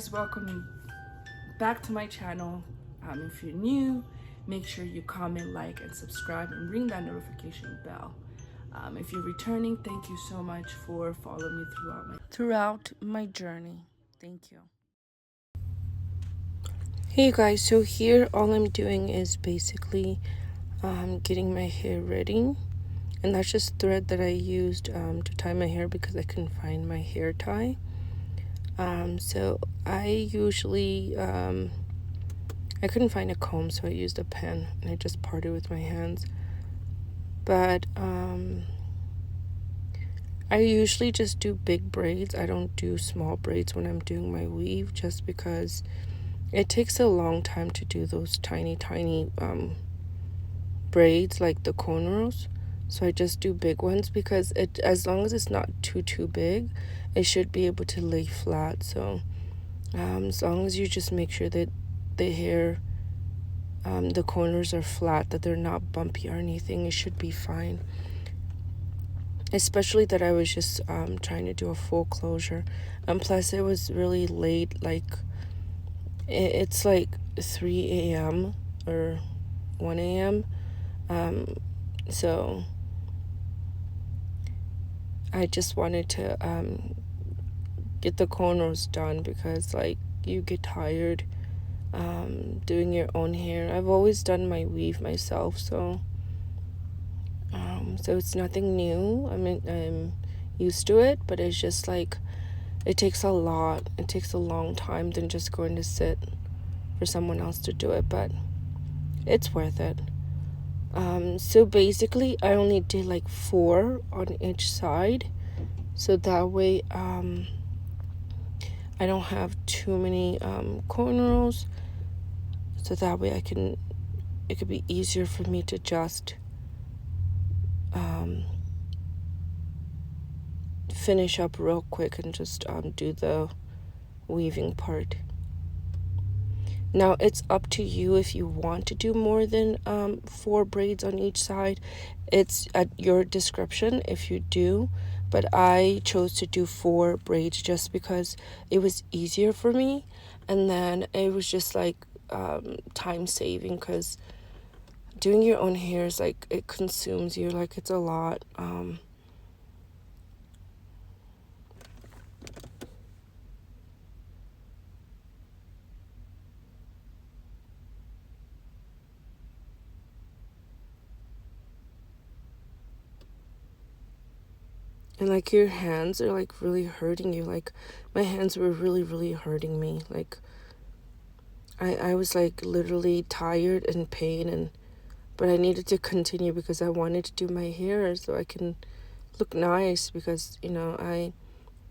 guys, welcome back to my channel. If you're new, make sure you comment, like, and subscribe, and ring that notification bell. If you're returning, thank you so much for following me throughout my journey. Thank you. Hey guys, so here all I'm doing is basically getting my hair ready, and that's just thread that I used to tie my hair because I couldn't find my hair tie. So I usually I couldn't find a comb, so I used a pen and I just parted with my hands. But I usually just do big braids. I don't do small braids when I'm doing my weave, just because it takes a long time to do those tiny braids, like the cornrows. So I just do big ones because it, as long as it's not too big, it should be able to lay flat. So as long as you just make sure that the hair, the corners are flat, that they're not bumpy or anything, it should be fine. Especially that I was just trying to do a full closure, and plus it was really late. Like it's like 3 a.m. or 1 a.m. So I just wanted to get the cornrows done, because like you get tired doing your own hair. I've always done my weave myself, so it's nothing new. I mean, I'm used to it, but it's just like it takes a long time than just going to sit for someone else to do it, but it's worth it. So basically I only did like 4 on each side, so that way I don't have too many cornrows, so that way it could be easier for me to just finish up real quick and just do the weaving part. Now it's up to you if you want to do more than 4 braids on each side. It's at your discretion if you do, but I chose to do 4 braids just because it was easier for me, and then it was just like time saving, because doing your own hair is like, it consumes you, like it's a lot. And like your hands are like really hurting you. Like my hands were really hurting me. Like I was like literally tired and pain, but I needed to continue because I wanted to do my hair so I can look nice, because I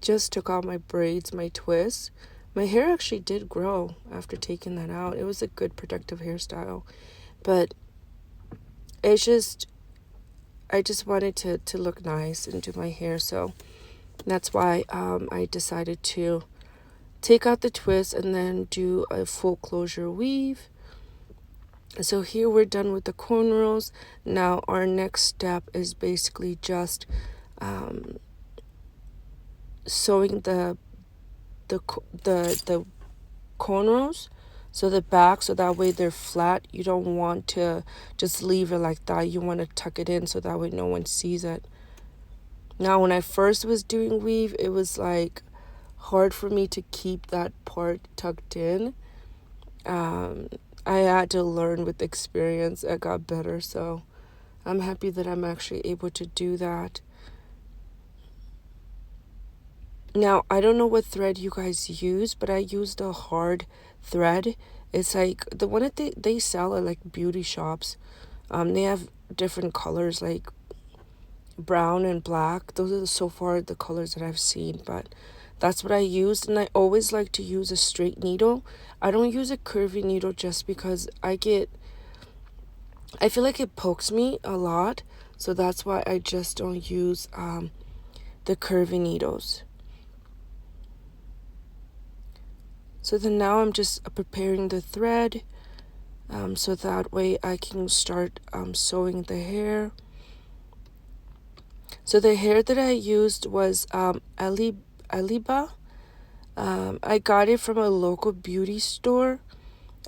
just took out my braids, my twists. My hair actually did grow after taking that out. It was a good productive hairstyle, but it's just, I just wanted to look nice and do my hair, so that's why I decided to take out the twist and then do a full closure weave. So here we're done with the cornrows. Now our next step is basically just sewing the cornrows, so the back, so that way they're flat. You don't want to just leave it like that. You want to tuck it in so that way no one sees it. Now when I first was doing weave, it was like hard for me to keep that part tucked in. I had to learn with experience. I got better, so I'm happy that I'm actually able to do that. Now, I don't know what thread you guys use, but I used a hard thread. It's like the one that they sell at like beauty shops. They have different colors, like brown and black. Those are so far the colors that I've seen, but that's what I used. And I always like to use a straight needle. I don't use a curvy needle just because I feel like it pokes me a lot, so that's why I just don't use the curvy needles. So then now I'm just preparing the thread, so that way I can start sewing the hair. So the hair that I used was Aliba. I got it from a local beauty store.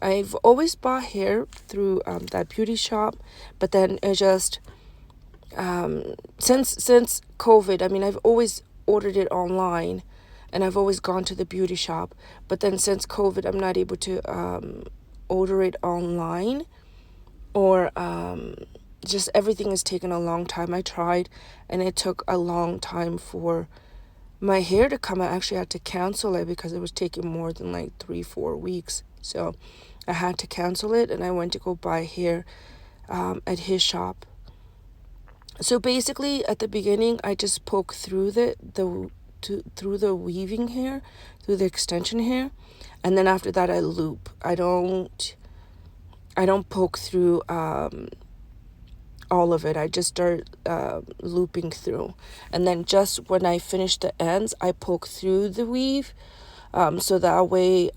I've always bought hair through that beauty shop, but then it just since COVID, I mean, I've always ordered it online, and I've always gone to the beauty shop. But then since COVID, I'm not able to order it online, or just everything has taken a long time. I tried, and it took a long time for my hair to come. I actually had to cancel it because it was taking more than like 3-4 weeks. So I had to cancel it, and I went to go buy hair at his shop. So basically, at the beginning, I just poke through through the weaving hair, through the extension hair, and then after that, I loop. I don't poke through all of it. I just start looping through, and then just when I finish the ends, I poke through the weave, so that way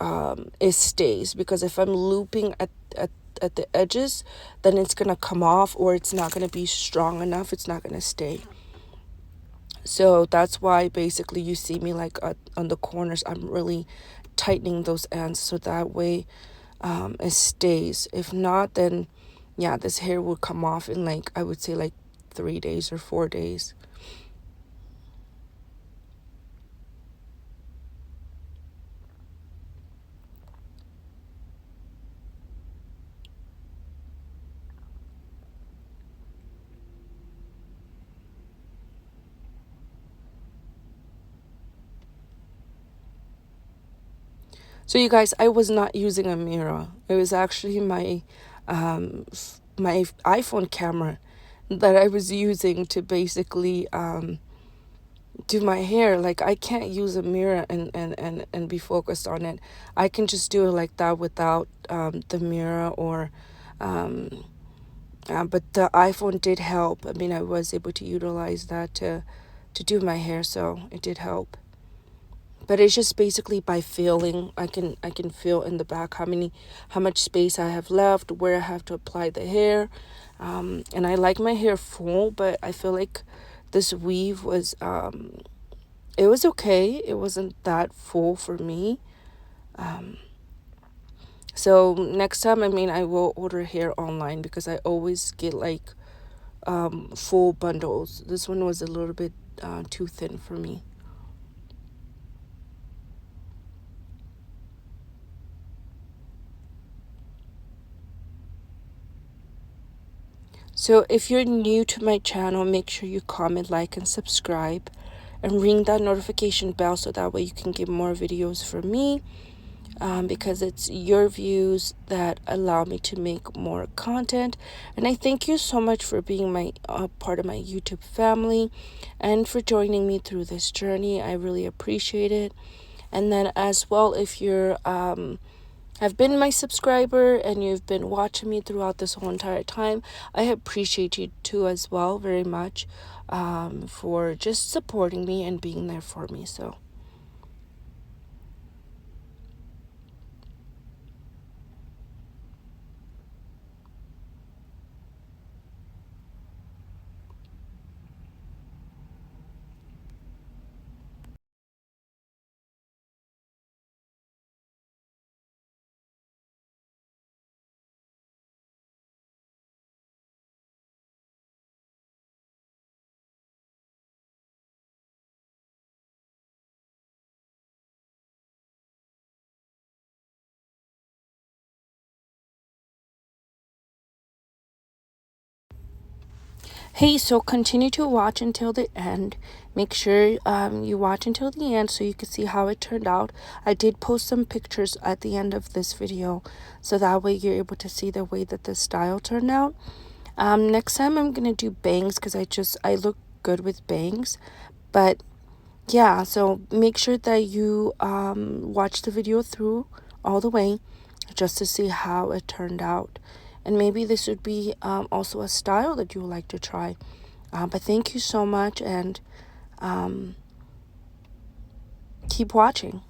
it stays. Because if I'm looping at the edges, then it's gonna come off, or it's not gonna be strong enough. It's not gonna stay. So that's why basically you see me like on the corners, I'm really tightening those ends so that way it stays. If not, then yeah, this hair will come off in like, I would say like 3 days or 4 days. So you guys, I was not using a mirror. It was actually my iPhone camera that I was using to basically do my hair. Like, I can't use a mirror and be focused on it. I can just do it like that without the mirror, or but the iPhone did help. I mean, I was able to utilize that to do my hair, so it did help. But it's just basically by feeling. I can feel in the back how much space I have left, where I have to apply the hair. And I like my hair full, but I feel like this weave was it was okay. It wasn't that full for me. So next time, I mean, I will order hair online, because I always get like full bundles. This one was a little bit too thin for me. So if you're new to my channel, make sure you comment, like, and subscribe, and ring that notification bell so that way you can get more videos from me, because it's your views that allow me to make more content. And I thank you so much for being my part of my YouTube family, and for joining me through this journey. I really appreciate it. And then as well, if you're have been my subscriber and you've been watching me throughout this whole entire time, I appreciate you too as well very much, for just supporting me and being there for me. So hey, so continue to watch until the end. Make sure you watch until the end so you can see how it turned out. I did post some pictures at the end of this video, so that way you're able to see the way that the style turned out. Next time I'm gonna do bangs, because I look good with bangs. But yeah, so make sure that you watch the video through all the way, just to see how it turned out. And maybe this would be also a style that you would like to try. But thank you so much, and keep watching.